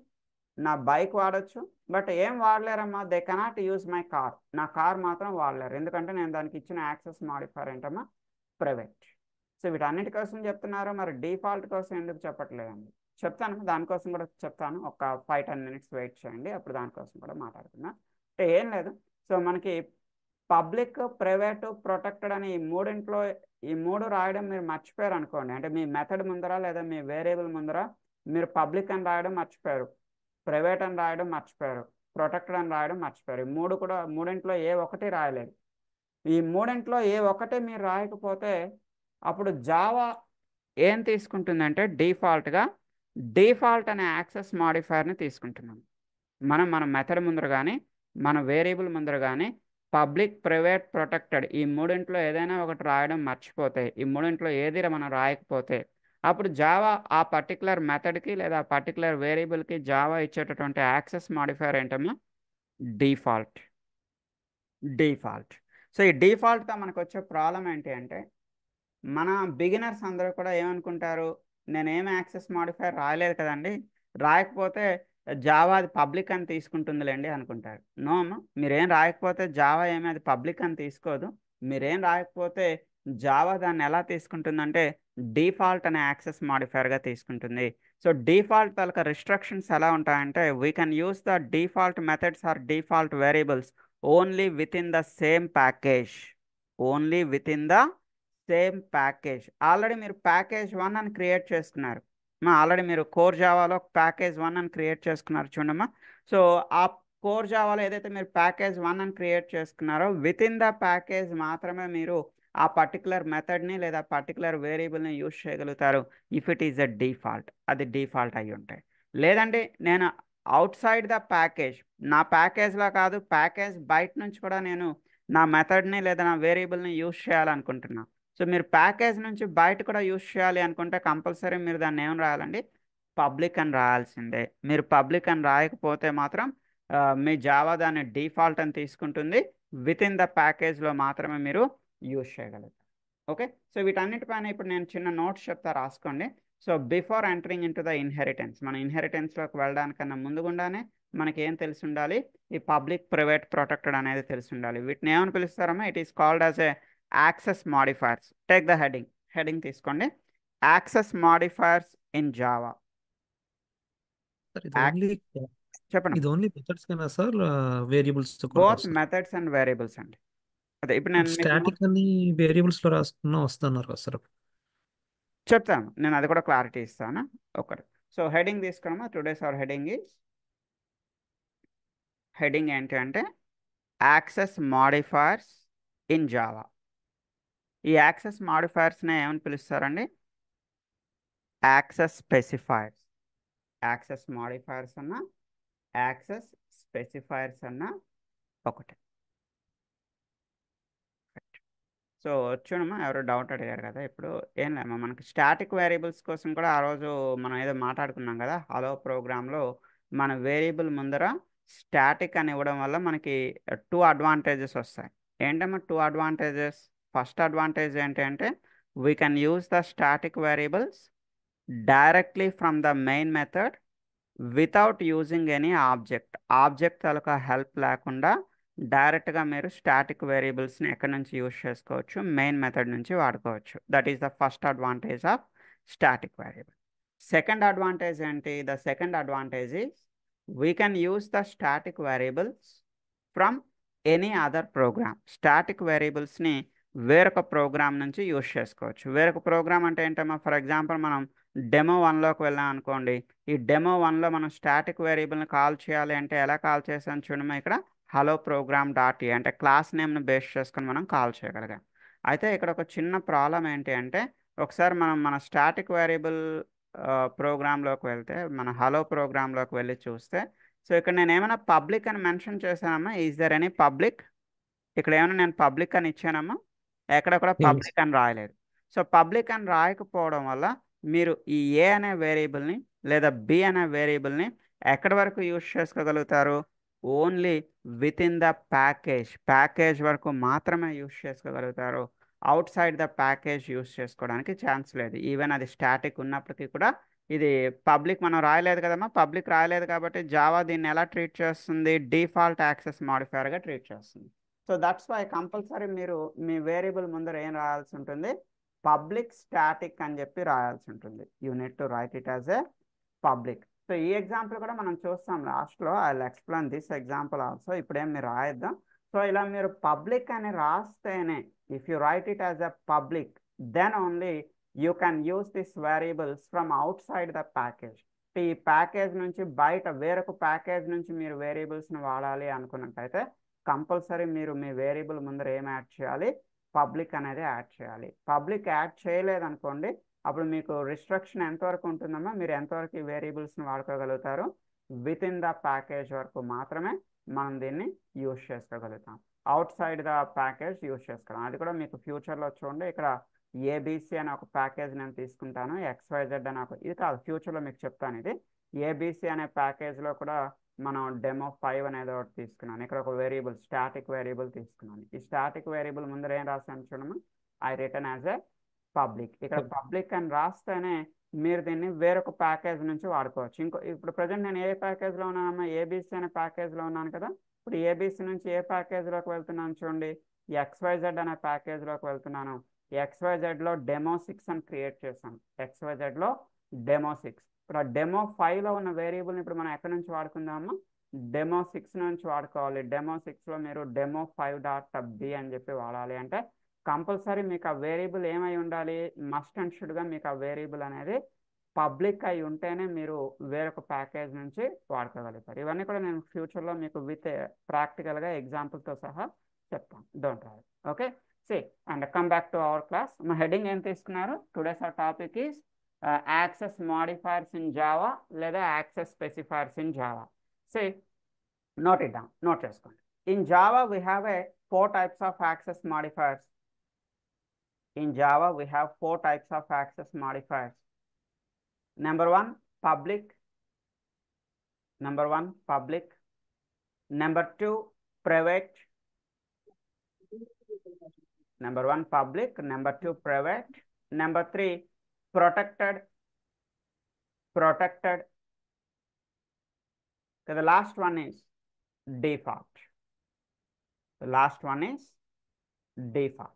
నా బైక్ వాడచ్చు, బట్ ఏం వాడలేరమ్మా, they cannot use my car, నా కార్ మాత్రం వాడలేరు, ఎందుకంటే నేను దానికి ఇచ్చిన యాక్సెస్ మాడిఫైర్ ఏంటమ్మా, ప్రైవేట్. సో వీటన్నిటి కోసం చెప్తున్నారు, మరి డిఫాల్ట్ కోసం ఎందుకు చెప్పట్లేదండి? చెప్తాను, దానికోసం కూడా చెప్తాను, ఒక 5-10 minutes వెయిట్ చేయండి, అప్పుడు దానికోసం కూడా మాట్లాడుకుందాం. అంటే ఏం లేదు, సో మనకి పబ్లిక్, ప్రైవేటు, ప్రొటెక్టెడ్ అని ఈ మూడు రాయడం మీరు మర్చిపోయారు అనుకోండి, అంటే మీ మెథడ్ ముందర లేదా మీ వేరియబుల్ ముందర మీరు పబ్లిక్ అని రాయడం మర్చిపోయారు, ప్రైవేట్ అని రాయడం మర్చిపోయారు, ప్రొటెక్టెడ్ అని రాయడం మర్చిపోయారు. మూడింట్లో ఏ ఒకటి రాయలేదు. ఈ మూడింట్లో ఏ ఒకటి మీరు రాయకపోతే అప్పుడు జావా ఏం తీసుకుంటుందంటే డిఫాల్ట్ అనే యాక్సెస్ మాడిఫైర్ని తీసుకుంటున్నాం. మన మెథడ్ ముందర కానీ మన వేరియబుల్ ముందర కానీ పబ్లిక్, ప్రైవేట్, ప్రొటెక్టెడ్ ఈ మూడింట్లో ఏదైనా ఒకటి రాయడం మర్చిపోతే, ఈ మూడింట్లో ఏది మనం రాయకపోతే అప్పుడు జావా ఆ పర్టికులర్ మెథడ్కి లేదా పర్టికులర్ వేరియబుల్కి జావా ఇచ్చేటటువంటి యాక్సెస్ మాడిఫైర్ ఏంటమ్మా, డిఫాల్ట్. సో ఈ డిఫాల్ట్తో మనకు వచ్చే ప్రాబ్లం ఏంటి అంటే, మన బిగినర్స్ అందరూ కూడా ఏమనుకుంటారు, నేనేం యాక్సెస్ మాడిఫైర్ రాయలేదు కదండి, రాయకపోతే జావా అది పబ్లిక్ అని తీసుకుంటుందిలేండి అనుకుంటారు. నో అమ్మ, మీరేం రాయకపోతే జావా ఏమీ అది పబ్లిక్ అని తీసుకోదు, మీరేం రాయకపోతే జావా దాన్ని ఎలా తీసుకుంటుందంటే డిఫాల్ట్ అనే యాక్సెస్ మాడిఫైయర్గా తీసుకుంటుంది. సో డిఫాల్ట్ తాలూకా రిస్ట్రిక్షన్స్ ఎలా ఉంటాయంటే we can use the default methods or default variables only with in the same package. Only with in the same package. Already మీరు ప్యాకేజ్ 1 అని క్రియేట్ చేసుకున్నారు. ఆల్రెడీ మీరు కోర్ జావాలో ప్యాకేజ్ 1 అని create చేసుకున్నారు చూడమ్మా. So ఆ కోర్ జావాలో ఏదైతే మీరు ప్యాకేజ్ 1 అని క్రియేట్ చేసుకున్నారో విత్ ఇన్ ద ప్యాకేజ్ మాత్రమే మీరు ఆ పర్టికులర్ మెథడ్ని లేదా పర్టికులర్ వేరియబుల్ని యూజ్ చేయగలుగుతారు if it is a default. అది డిఫాల్ట్ అయి ఉంటాయి. లేదంటే నేను అవుట్ సైడ్ ద ప్యాకేజ్, నా ప్యాకేజ్లో కాదు ప్యాకేజ్ బయట నుంచి కూడా నేను నా మెథడ్ని లేదా నా వేరియబుల్ని యూజ్ చేయాలనుకుంటున్నాను. సో మీరు ప్యాకేజ్ నుంచి బయట కూడా యూజ్ చేయాలి అనుకుంటే కంపల్సరీ మీరు దాన్ని ఏమని రాయాలండి, పబ్లిక్ అని రాయాల్సిందే. మీరు పబ్లిక్ అని రాయకపోతే మాత్రం మీ జావా దాన్ని డిఫాల్ట్ అని తీసుకుంటుంది. విత్ ఇన్ ద ప్యాకేజ్లో మాత్రమే మీరు యూజ్ చేయగలుగుతారు. ఓకే, సో వీటన్నిటిపైన ఇప్పుడు నేను చిన్న నోట్స్ చెప్తా, రాసుకోండి. So before entering in to the inheritance, మన ఇన్హెరిటెన్స్లోకి వెళ్ళడానికన్నా ముందుగుండానే మనకి ఏం తెలిసి ఉండాలి, ఈ పబ్లిక్ ప్రైవేట్ ప్రొటెక్టెడ్ అనేది తెలిసి ఉండాలి. వీటిని ఏమని పిలుస్తారమ్మా, it is called as a access modifiers. Take the heading తీసుకోండి, access modifiers in Java. Sir ఇది ఓన్లీ చెప్పండి. ఇది ఓన్లీ మెథడ్స్ కన్నా సార్, వేరియబుల్స్ కూడా బోత్ వస్తారు? మెథడ్స్ అండ్ వేరియబుల్స్ అండి. అదే ఇప్పుడు నేను మీకు స్టాటిక్ అని వేరియబుల్స్ లో రాసుకున్నా వస్తున్నారు కదా సార్? చెప్తాను, నేను అది కూడా క్లారిటీ ఇస్తాను ఒకటి. సో హెడింగ్ తీసుకున్నామా, టుడేస్ అవర్ హెడింగ్ ఏంటి అంటే యాక్సెస్ మాడిఫైర్స్ ఇన్ జావా. ఈ యాక్సెస్ మాడిఫైర్స్ని ఏమని పిలుస్తారండి, యాక్సెస్ స్పెసిఫైర్స్. యాక్సెస్ మాడిఫైర్స్ అన్న యాక్సెస్ స్పెసిఫైర్స్ అన్న ఒకటి. సో చూడమ్మా, ఎవరో డౌట్ అడిగారు కదా, ఇప్పుడు ఏం లేమ్మా, మనకి స్టాటిక్ వేరియబుల్స్ కోసం కూడా ఆ రోజు మనం ఏదో మాట్లాడుకున్నాం కదా, హలో ప్రోగ్రాంలో మన వేరియబుల్ ముందర స్టాటిక్ అని ఇవ్వడం వల్ల మనకి 2 అడ్వాంటేజెస్ వస్తాయి. ఏంటమ్మా 2 అడ్వాంటేజెస్? ఫస్ట్ అడ్వాంటేజ్ ఏంటి అంటే we can use the static variables directly from the main method without using any object taluka help లేకుండా డైరెక్ట్గా మీరు స్టాటిక్ వేరియబుల్స్ని ఎక్కడి నుంచి యూజ్ చేసుకోవచ్చు, మెయిన్ మెథడ్ నుంచి వాడుకోవచ్చు. That is the first advantage of static variable. Second advantage ఏంటి? The second advantage is we can use the static variables from any other program. Static వేరియబుల్స్ని వేరొక ప్రోగ్రామ్ నుంచి యూజ్ చేసుకోవచ్చు. వేరొక ప్రోగ్రామ్ అంటే ఏంటమ్మా, ఫర్ ఎగ్జాంపుల్ మనం డెమో 1లోకి వెళ్ళాం అనుకోండి. ఈ డెమో 1లో మనం స్టాటిక్ వేరియబుల్ని కాల్ చేయాలి అంటే ఎలా కాల్ చేసాం చూడమ్మా, ఇక్కడ హలో ప్రోగ్రామ్ డాట్ ఏ అంటే క్లాస్ నేమ్ని బేస్ చేసుకొని మనం కాల్ చేయగలిగాం. అయితే ఇక్కడ ఒక చిన్న ప్రాబ్లం ఏంటి అంటే ఒకసారి మనం మన స్టాటిక్ వేరియబుల్ ప్రోగ్రాంలోకి వెళ్తే, మన హలో ప్రోగ్రాంలోకి వెళ్ళి చూస్తే, సో ఇక్కడ నేను ఏమైనా పబ్లిక్ అని మెన్షన్ చేశానమ్మా, ఈజ్ దర్ ఎనీ పబ్లిక్? ఇక్కడ ఏమైనా నేను పబ్లిక్ అని ఇచ్చానమ్మా? ఎక్కడ కూడా పబ్లిక్ అని రాయలేదు. సో పబ్లిక్ అని రాయకపోవడం వల్ల మీరు ఈ ఏ అనే వేరియబుల్ని లేదా బి అనే వేరియబుల్ని ఎక్కడి వరకు యూజ్ చేసుకోగలుగుతారు? Only with in the package వరకు మాత్రమే యూజ్ చేసుకోగలుగుతారు. Out side the package use చేసుకోవడానికి ఛాన్స్ లేదు. ఈవెన్ అది స్టాటిక్ ఉన్నప్పటికీ కూడా ఇది పబ్లిక్ మనం రాయలేదు కదమ్మా, పబ్లిక్ రాయలేదు కాబట్టి జావా దీన్ని ఎలా ట్రీట్ చేస్తుంది, డిఫాల్ట్ యాక్సెస్ మాడిఫైయర్గా ట్రీట్ చేస్తుంది. సో దట్స్ వై కంపల్సరీ మీరు మీ వేరియబుల్ ముందర ఏం రాయాల్సి ఉంటుంది, పబ్లిక్ స్టాటిక్ అని చెప్పి రాయాల్సి ఉంటుంది. You need to write it as a public. So ఈ ఎగ్జాంపుల్ కూడా మనం చూస్తాం లాస్ట్లో. I will explain this example also. ఇప్పుడేం మీరు రాయొద్దాం. సో ఇలా మీరు పబ్లిక్ అని రాస్తేనే, if you write it as a public, then only you can use this variables from outside the package. ఈ ప్యాకేజ్ నుంచి బయట వేరొక ప్యాకేజ్ నుంచి మీరు వేరియబుల్స్ని వాడాలి అనుకున్నట్టయితే కంపల్సరీ మీరు మీ వేరియబుల్ ముందర ఏం యాడ్ చేయాలి, పబ్లిక్ అనేది యాడ్ చేయాలి. పబ్లిక్ యాడ్ చేయలేదనుకోండి, అప్పుడు మీకు రిస్ట్రిక్షన్ ఎంతవరకు ఉంటుందమ్మా, మీరు ఎంతవరకు ఈ వేరియబుల్స్ని వాడుకోగలుగుతారు, విత్ ఇన్ ద ప్యాకేజ్ వరకు మాత్రమే మనం దీన్ని యూజ్ చేసుకోగలుగుతాం. Outside the package use చేసుకోవడం అది కూడా మీకు ఫ్యూచర్లో చూడండి. ఇక్కడ ఏబిసి అనే ఒక ప్యాకేజ్ నేను తీసుకుంటాను, XYZ అని ఒక, ఇది కాదు ఫ్యూచర్లో మీకు చెప్తాను. ఇది ఏబిసి అనే ప్యాకేజ్లో కూడా మనం డెమో 5 అనేది ఒకటి తీసుకున్నాను. ఇక్కడ ఒక వేరియబుల్ స్టాటిక్ వేరియబుల్ తీసుకున్నాను. ఈ స్టాటిక్ వేరియబుల్ ముందర ఏం రాసాను చూడము, I return as a public. ఇక్కడ పబ్లిక్ అని రాస్తేనే మీరు దీన్ని వేరొక ప్యాకేజ్ నుంచి వాడుకోవచ్చు. ఇప్పుడు ప్రజెంట్ నేను ఏ ప్యాకేజ్లో ఉన్నానమ్మా, ఏబిసి అనే ప్యాకేజ్లో ఉన్నాను కదా. ఇప్పుడు ఏబిసి నుంచి ఏ ప్యాకేజ్లోకి వెళ్తున్నాను చూడండి, XYZ అనే ప్యాకేజ్లోకి వెళ్తున్నాను. XYZలో డెమో6 అని క్రియేట్ చేశాను. XYZలో డెమో6. ఇప్పుడు ఆ డెమో5లో ఉన్న వేరియబుల్ని ఇప్పుడు మనం ఎక్కడి నుంచి వాడుకుందామా? డెమో6 నుంచి వాడుకోవాలి. డెమో6లో మీరు demo5.b అని చెప్పి వాడాలి. అంటే కంపల్సరీ మీకు ఆ వేరియబుల్ ఏమై ఉండాలి? మస్ట్ అండ్ షుడ్గా మీకు ఆ వేరియబుల్ అనేది పబ్లిక్ అయి ఉంటేనే మీరు వేరొక ప్యాకేజ్ నుంచి వాడుకోగలుగుతారు. ఇవన్నీ కూడా నేను ఫ్యూచర్లో మీకు విత్ ప్రాక్టికల్గా ఎగ్జాంపుల్తో సహా చెప్తాను. Don't worry. Okay, see and come back to our class. మా హెడింగ్ ఏం తీసుకున్నారు? Today's our topic is access modifiers in Java లేదా access specifiers in Java. See note it down, note చేసుకోండి. In Java we have a 4 types of access modifiers. In Java we have 4 types of access modifiers. Number 1, public. Number 1, public. Number 2, private. Number 1, public. Number 2, private. Number 3, protected. Protected. So the last one is default. The last one is default.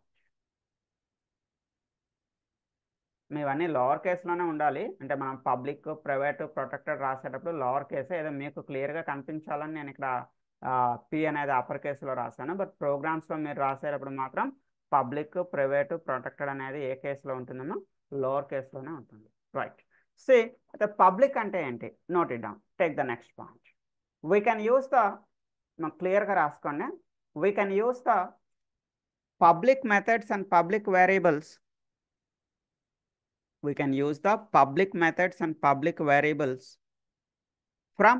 మీవన్నీ lower కేసులోనే ఉండాలి. అంటే మనం public, private, protected రాసేటప్పుడు lower కేసే. ఏదో మీకు క్లియర్గా కనిపించాలని నేను ఇక్కడ పి అనేది అప్పర్ కేసులో రాశాను. బట్ ప్రోగ్రామ్స్లో మీరు రాసేటప్పుడు మాత్రం పబ్లిక్, ప్రైవేట్, ప్రొటెక్టెడ్ అనేది ఏ కేసులో ఉంటుందేమో లోవర్ కేసులోనే ఉంటుంది. రైట్. సి అయితే పబ్లిక్ అంటే ఏంటి? Note it down. Take the next point. We can use the, క్లియర్గా రాసుకోండి. We can use the public methods and public variables. We can use the public methods and public variables from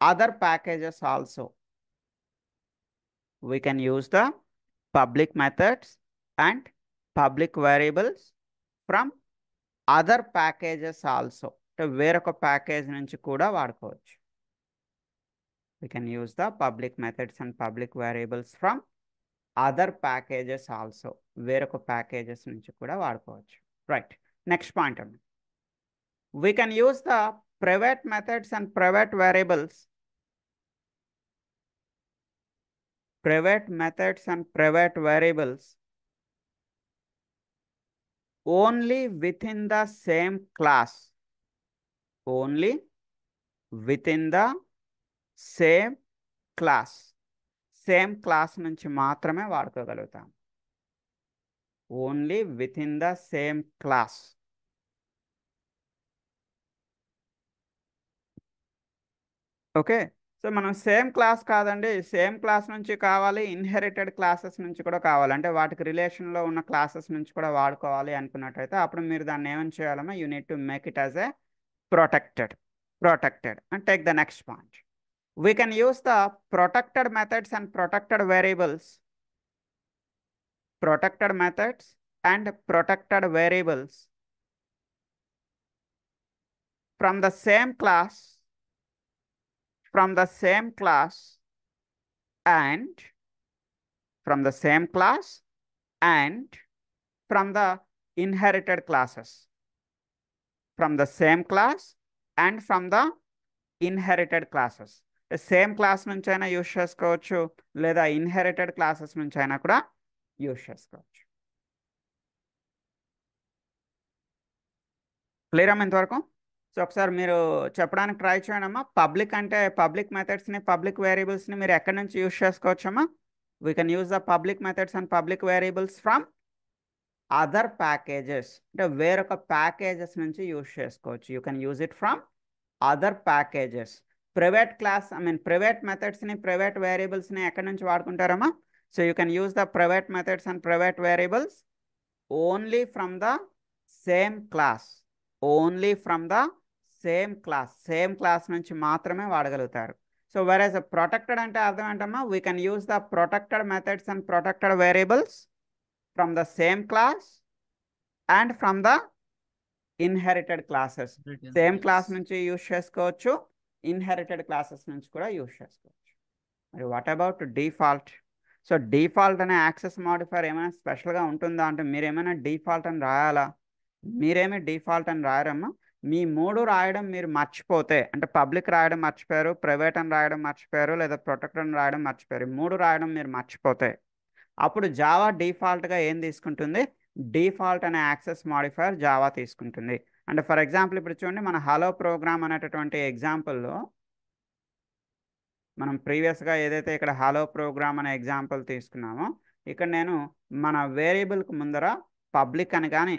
other packages also. We can use the public methods and public variables from other packages also. వేరొక package నుంచి కూడా వాడుకోవచ్చు. We can use the public methods and public variables from other packages also. వేరొక packages నుంచి కూడా వాడుకోవచ్చు. Right. Next point. We can use the private methods and private variables. Private methods and private variables only within the same class. Only within the same class. Same class నుంచి మాత్రమే వాడుకోగలుగుతాం. Only within the same class. Okay, so మనం same class కాదండి, same class నుంచి కావాలి, inherited classes నుంచి కూడా కావాలి, అంటే వాటికి రిలేషన్లో ఉన్న క్లాసెస్ నుంచి కూడా వాడుకోవాలి అనుకున్నట్టయితే అప్పుడు మీరు దాన్ని ఏమని చేయాలమ్మా? You need to make it as a protected. Protected. And take the next point. We can use the protected methods and protected variables. Protected methods and protected variables from the same class. From the same class and from the same class and from the inherited classes. From the same class and from the inherited classes. Same class నుంచి అయినా use చేసుకోవచ్చు, లేదా inherited classes నుంచి అయినా కూడా use చేసుకోవచ్చు. Clear అమ్మా ఇంతవరకు? సో ఒకసారి మీరు చెప్పడానికి ట్రై చేయండి అమ్మా. పబ్లిక్ అంటే పబ్లిక్ మెథడ్స్ని, పబ్లిక్ వేరియబుల్స్ని మీరు ఎక్కడి నుంచి యూజ్ చేసుకోవచ్చమ్మా? We can use the public methods and public variables from other packages. అంటే వేరొక ప్యాకేజెస్ నుంచి యూజ్ చేసుకోవచ్చు. You can use it from other packages. Private class private మెథడ్స్ని, ప్రైవేట్ వేరియబుల్స్ని ఎక్కడి నుంచి వాడుకుంటారమ్మా? So you can use the private methods and private variables only from the same class. Only from the same class. Same class నుంచి మాత్రమే వాడగలుగుతారు. So whereas protected అంటే అర్థం ఏంటమ్మా? We can use the protected methods and protected variables from the same class and from the inherited classes. Same class నుంచి use చేసుకోవచ్చు, inherited classes నుంచి కూడా యూజ్ చేసుకోవచ్చు. మరి what about default? So default అనే యాక్సెస్ మాడిఫైర్ ఏమైనా స్పెషల్గా ఉంటుందా అంటే మీరు ఏమైనా డిఫాల్ట్ అని రాయాలా? మీరేమి డిఫాల్ట్ అని రాయరమ్మా. మీ 3 రాయడం మీరు మర్చిపోతే, అంటే పబ్లిక్ రాయడం మర్చిపోయారు, ప్రైవేట్ అని రాయడం మర్చిపోయారు, లేదా ప్రొటెక్టెడ్ అని రాయడం మర్చిపోయారు, 3 రాయడం మీరు మర్చిపోతే అప్పుడు జావా డిఫాల్ట్గా ఏం తీసుకుంటుంది? డిఫాల్ట్ అనే యాక్సెస్ మాడిఫైయర్ జావా తీసుకుంటుంది. అంటే ఫర్ ఎగ్జాంపుల్ ఇప్పుడు చూడండి, మన హలో ప్రోగ్రామ్ అనేటటువంటి ఎగ్జాంపుల్లో మనం ప్రీవియస్గా ఏదైతే ఇక్కడ హలో ప్రోగ్రామ్ అనే ఎగ్జాంపుల్ తీసుకున్నామో, ఇక్కడ నేను మన వేరియబుల్కి ముందర పబ్లిక్ అని కానీ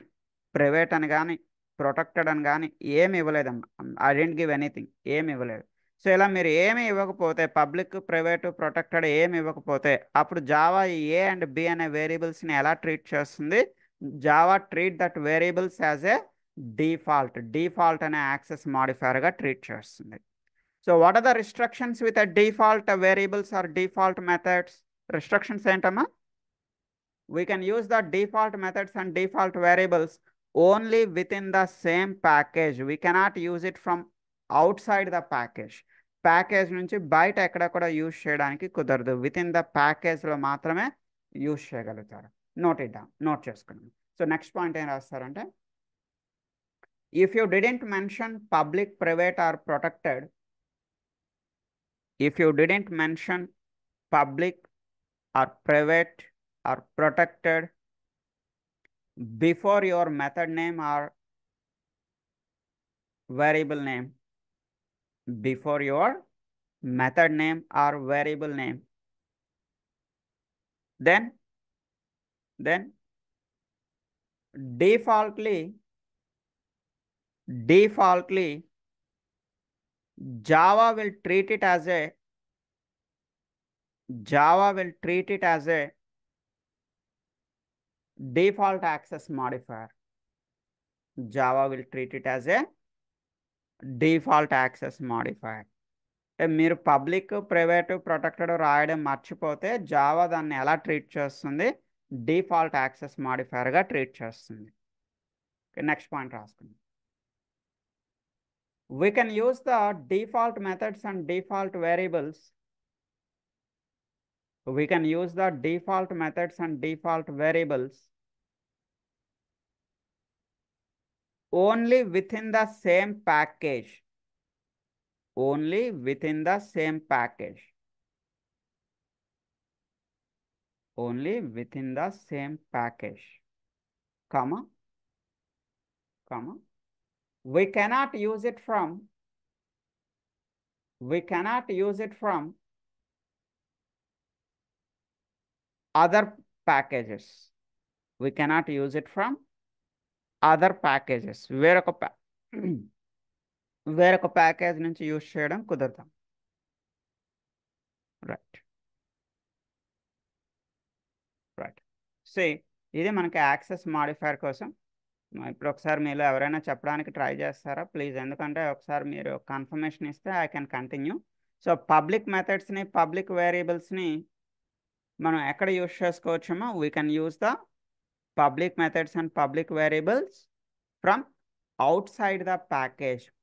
ప్రైవేట్ అని కానీ ప్రొటెక్టెడ్ అని కానీ ఏమి ఇవ్వలేదమ్మా. ఐ డెంట్ గివ్ ఎనీథింగ్, ఏమి ఇవ్వలేదు. సో ఇలా మీరు ఏమి ఇవ్వకపోతే, పబ్లిక్ ప్రైవేటు ప్రొటెక్టెడ్ ఏమి ఇవ్వకపోతే, అప్పుడు జావా ఏ అండ్ బి అనే వేరియబుల్స్ని ఎలా ట్రీట్ చేస్తుంది? Java treat that variables as a default అనే యాక్సెస్ మాడిఫైయర్గా ట్రీట్ చేస్తుంది. So what are the restrictions with a default variables or default methods? Restrictions ఏంటమ్మా? We can use the default methods and default variables only within the same package. We cannot use it from outside the package. Package నుంచి బయట ఎక్కడ కూడా use చేయడానికి కుదరదు. With in the ప్యాకేజ్లో మాత్రమే use చేయగలుగుతారు. Note చేసుకున్నాం. సో నెక్స్ట్ పాయింట్ ఏం రాస్తారంటే, if you didn't mention public, private or protected, if you didn't mention public or private or protected before your method name or variable name, before your method name or variable name, then defaultly Java will treat it as a default access modifier. Java will treat it as a default access modifier. మీరు public, private, protected రాయడం మర్చిపోతే Java దాన్ని ఎలా treat చేస్తుంది? Default access మాడిఫైయర్గా treat చేస్తుంది. Next point రాసుకుందాం. We can use the default methods and default variables. We can use the default methods and default variables only within the same package. Only within the same package. Only within the same package. Comma. We cannot use it from other packages. We cannot use it from other packages. వేరొక package నుంచి use చేయడం కుదరదు. Right. So ఇది మనకి access modifier కోసం. ఇప్పుడు ఒకసారి మీరు ఎవరైనా చెప్పడానికి ట్రై చేస్తారా ప్లీజ్? ఎందుకంటే ఒకసారి మీరు కన్ఫర్మేషన్ ఇస్తే I can continue. So public మెథడ్స్ని, పబ్లిక్ వేరియబుల్స్ని మనం ఎక్కడ యూజ్ చేసుకోవచ్చామో, we can use the public methods and public variables from outside the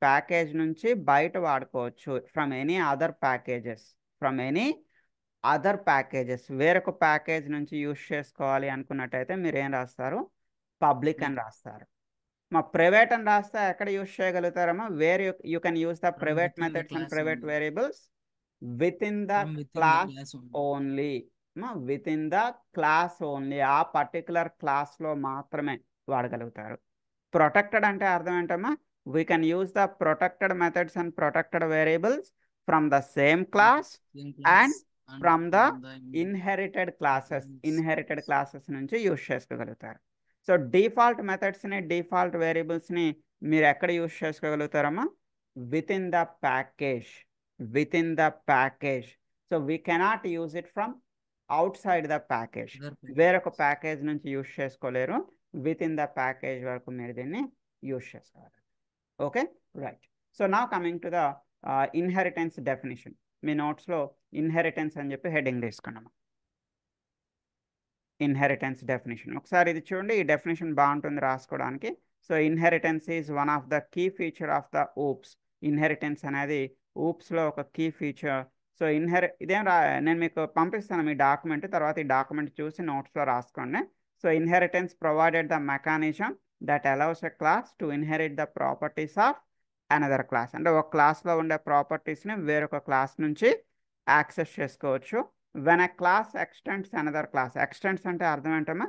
package నుంచి బయట వాడుకోవచ్చు. From any other packages. వేరొక ప్యాకేజ్ నుంచి యూజ్ చేసుకోవాలి అనుకున్నట్టయితే మీరు ఏం రాస్తారు? పబ్లిక్ అని రాస్తారు. మా ప్రైవేట్ అని రాస్తే ఎక్కడ యూజ్ చేయగలుగుతారమ్మా? Where you can use the private methods and private variables with in the class only. With in the class only, ఆ పర్టికులర్ క్లాస్లో మాత్రమే వాడగలుగుతారు. ప్రొటెక్టెడ్ అంటే అర్థం ఏంటమ్మా? We can use the protected methods and protected variables from the same class and from the inherited classes నుంచి use చేసుకోగలుగుతారు. So default మెథడ్స్ని, డిఫాల్ట్ వేరియబుల్స్ని మీరు ఎక్కడ యూజ్ చేసుకోగలుగుతారమ్మా? With in the package. So we cannot use it from outside the package. వేరొక package నుంచి యూజ్ చేసుకోలేరు. విత్ ఇన్ ద ప్యాకేజ్ వరకు మీరు దీన్ని యూజ్ చేసుకోవాలి. Okay, right. So now coming to the inheritance definition. మీ నోట్స్లో ఇన్హెరిటెన్స్ అని చెప్పి హెడ్డింగ్ తీసుకున్నాము. ఇన్హెరిటెన్స్ డెఫినేషన్ ఒకసారి ఇది చూడండి. ఈ డెఫినేషన్ బాగుంటుంది రాసుకోవడానికి. So inheritance is one of the key feature of the OOPs. Inheritance అనేది ఊప్స్లో ఒక కీ ఫీచర్. సో నేను మీకు పంపిస్తాను మీ డాక్యుమెంట్, తర్వాత ఈ డాక్యుమెంట్ చూసి నోట్స్లో రాసుకోండి. So inheritance provided the mechanism that allows a class to inherit the properties of another class. అంటే ఒక క్లాస్లో ఉండే ప్రాపర్టీస్ని వేరొక క్లాస్ నుంచి యాక్సెస్ చేసుకోవచ్చు. When a class extends another class. Extends అంటే అర్థం ఏంటమ్మా?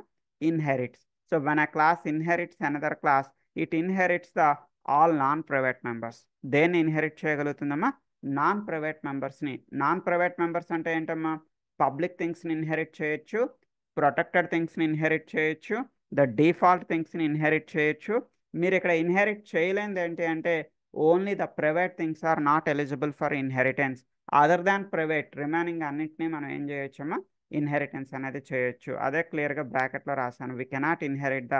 Inherits. So when a class inherits another class, it inherits the all non-private members. దేన్ని ఇన్హెరిట్ చేయగలుగుతుందమ్మా? నాన్ ప్రైవేట్ మెంబర్స్ని. నాన్ ప్రైవేట్ మెంబర్స్ అంటే ఏంటమ్మా? పబ్లిక్ థింగ్స్ని ఇన్హెరిట్ చేయొచ్చు, ప్రొటెక్టెడ్ థింగ్స్ని ఇన్హెరిట్ చేయొచ్చు, ద డిఫాల్ట్ థింగ్స్ని ఇన్హెరిట్ చేయొచ్చు. మీరు ఇక్కడ ఇన్హెరిట్ చేయలేనిది ఏంటి అంటే only the private things are not eligible for inheritance. Other than private remaining అన్నింటినీ మనం ఏం చేయొచ్చమ్మా? ఇన్హెరిటెన్స్ అనేది చేయొచ్చు. అదే క్లియర్గా బ్రాకెట్లో రాశాను. We cannot inherit the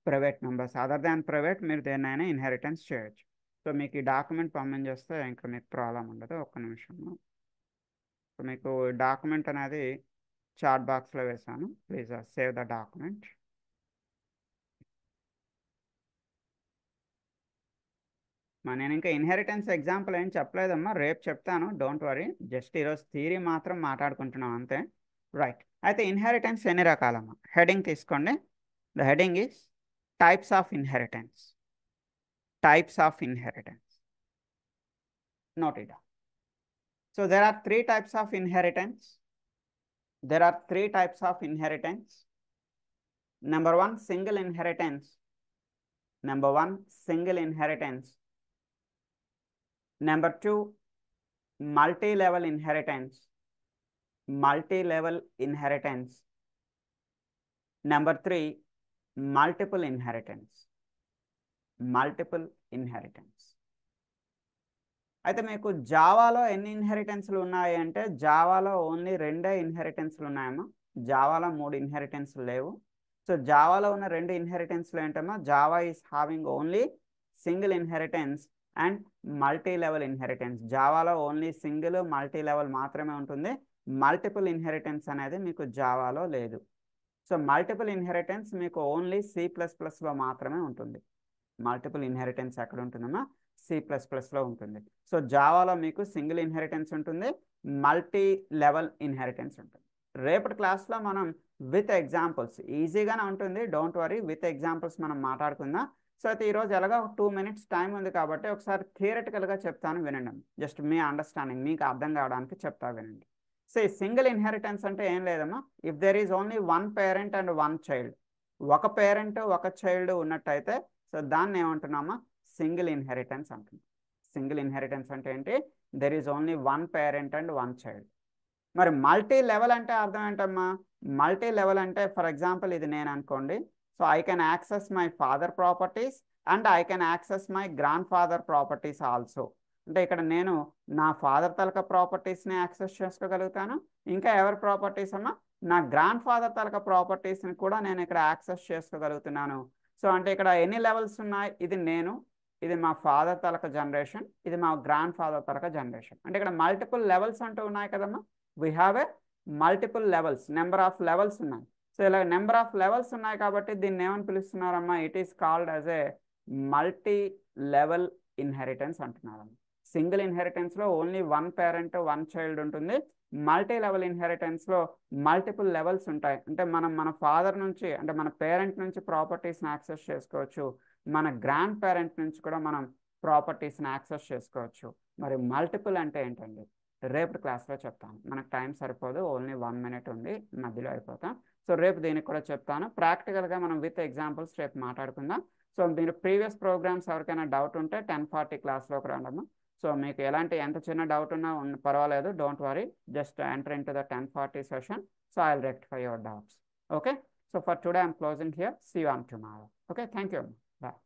private members. Other than private మీరు దేన్నైనా ఇన్హెరిటెన్స్ చేయొచ్చు. సో మీకు ఈ డాక్యుమెంట్ పంపించేస్తే ఇంకా మీకు ప్రాబ్లం ఉండదు. ఒక్క నిమిషము. సో మీకు డాక్యుమెంట్ అనేది చాట్ బాక్స్లో వేసాను. Please save the document. నేను ఇంకా ఇన్హెరిటెన్స్ ఎగ్జాంపుల్ ఏం చెప్పలేదమ్మా, రేపు చెప్తాను, డోంట్ వరీ. జస్ట్ ఈరోజు థియరీ మాత్రం మాట్లాడుకుంటున్నాం అంతే. రైట్. అయితే ఇన్హెరిటెన్స్ ఎన్ని రకాలమ్మా? హెడింగ్ తీసుకోండి. The heading is types of inheritance. Types of inheritance. Note it down. So there are three types of inheritance. There are three types of inheritance. Number one, single inheritance. Number one, single inheritance. Number two, multi-level inheritance. Multi-level inheritance. Number three, multiple inheritance. Multiple inheritance. అయితే మీకు జావాలో ఎన్ని ఇన్హెరిటెన్స్లు ఉన్నాయి అంటే జావాలో only 2 ఇన్హెరిటెన్స్లు ఉన్నాయమ్మా. జావాలో 3 ఇన్హెరిటెన్స్లు లేవు. So జావాలో ఉన్న 2 ఇన్హెరిటెన్స్లు ఏంటమ్మా? Java is having only single inheritance and multi level inheritance. జావాలో ఓన్లీ సింగిల్ మల్టీ లెవెల్ మాత్రమే ఉంటుంది. మల్టిపుల్ ఇన్హెరిటెన్స్ అనేది మీకు జావాలో లేదు. సో మల్టిపుల్ ఇన్హెరిటెన్స్ మీకు ఓన్లీ C++లో మాత్రమే ఉంటుంది. మల్టిపుల్ ఇన్హెరిటెన్స్ ఎక్కడ ఉంటుందమ్మా? C++లో ఉంటుంది. సో జావాలో మీకు సింగిల్ ఇన్హెరిటెన్స్ ఉంటుంది, మల్టీ లెవెల్ ఇన్హెరిటెన్స్ ఉంటుంది. రేపటి క్లాస్లో మనం విత్ ఎగ్జాంపుల్స్, ఈజీగానే ఉంటుంది, డోంట్ వరీ, విత్ ఎగ్జాంపుల్స్ మనం మాట్లాడుకుందాం. సో అయితే ఈరోజు ఎలాగో 2 minutes టైం ఉంది కాబట్టి ఒకసారి థియరటికల్గా చెప్తాను, వినండి. జస్ట్ మీ అండర్స్టాండింగ్, మీకు అర్థం కావడానికి చెప్తా, వినండి. సో ఈ సింగిల్ ఇన్హెరిటెన్స్ అంటే ఏం లేదమ్మా, if there is only 1 parent and 1 child, ఒక పేరెంట్ ఒక చైల్డ్ ఉన్నట్టయితే సో దాన్ని ఏమంటున్నామా? సింగిల్ ఇన్హెరిటెన్స్ అంటున్నాం. సింగిల్ ఇన్హెరిటెన్స్ అంటే ఏంటి? There is only 1 parent and 1 child. మరి మల్టీ లెవెల్ అంటే అర్థం ఏంటమ్మా? మల్టీ లెవెల్ అంటే ఫర్ ఎగ్జాంపుల్ ఇది నేను అనుకోండి. So I can access my father properties and I can access my grand father properties also. అంటే ఇక్కడ నేను నా ఫాదర్ తాలూకా ప్రాపర్టీస్ని యాక్సెస్ చేసుకోగలుగుతాను. ఇంకా ఎవరి ప్రాపర్టీస్ అమ్మా? నా గ్రాండ్ ఫాదర్ తాలూకా ప్రాపర్టీస్ని కూడా నేను ఇక్కడ యాక్సెస్ చేసుకోగలుగుతున్నాను. సో అంటే ఇక్కడ ఎన్ని లెవెల్స్ ఉన్నాయి? ఇది నేను, ఇది మా ఫాదర్ తాలూకా జనరేషన్, ఇది మా గ్రాండ్ ఫాదర్ తాలూకా జనరేషన్. అంటే ఇక్కడ మల్టిపుల్ లెవెల్స్ అంటూ ఉన్నాయి కదమ్మా. We have a multiple levels, number of levels ఉన్నాయి. సో ఇలా నెంబర్ ఆఫ్ లెవెల్స్ ఉన్నాయి కాబట్టి దీన్ని ఏమని పిలుస్తున్నారమ్మా? It is called as a multi level inheritance అంటున్నారమ్మా. సింగిల్ ఇన్హెరిటెన్స్లో ఓన్లీ 1 parent 1 child ఉంటుంది. మల్టీ లెవెల్ ఇన్హెరిటెన్స్లో మల్టిపుల్ లెవెల్స్ ఉంటాయి. అంటే మనం మన ఫాదర్ నుంచి, అంటే మన పేరెంట్ నుంచి ప్రాపర్టీస్ని యాక్సెస్ చేసుకోవచ్చు, మన గ్రాండ్ పేరెంట్ నుంచి కూడా మనం ప్రాపర్టీస్ని యాక్సెస్ చేసుకోవచ్చు. మరి మల్టిపుల్ అంటే ఏంటండి? రేపు క్లాస్లో చెప్తాను, మనకు టైం సరిపోదు, ఓన్లీ 1 minute ఉంది, మధ్యలో అయిపోతాం. సో రేపు దీనికి కూడా చెప్తాను. ప్రాక్టికల్గా మనం విత్ ఎగ్జాంపుల్స్ రేపు మాట్లాడుకుందాం. సో మీరు ప్రీవియస్ ప్రోగ్రామ్స్ ఎవరికైనా డౌట్ ఉంటే 10:40 క్లాస్లోకి రండమ్మా. సో మీకు ఎలాంటి ఎంత చిన్న డౌట్ ఉన్నా పర్వాలేదు, don't worry, just enter in to the 10:40 session. So I'll rectify your doubts. Okay. So for today I'm closing here. See you on tomorrow. Okay. Thank you. Bye.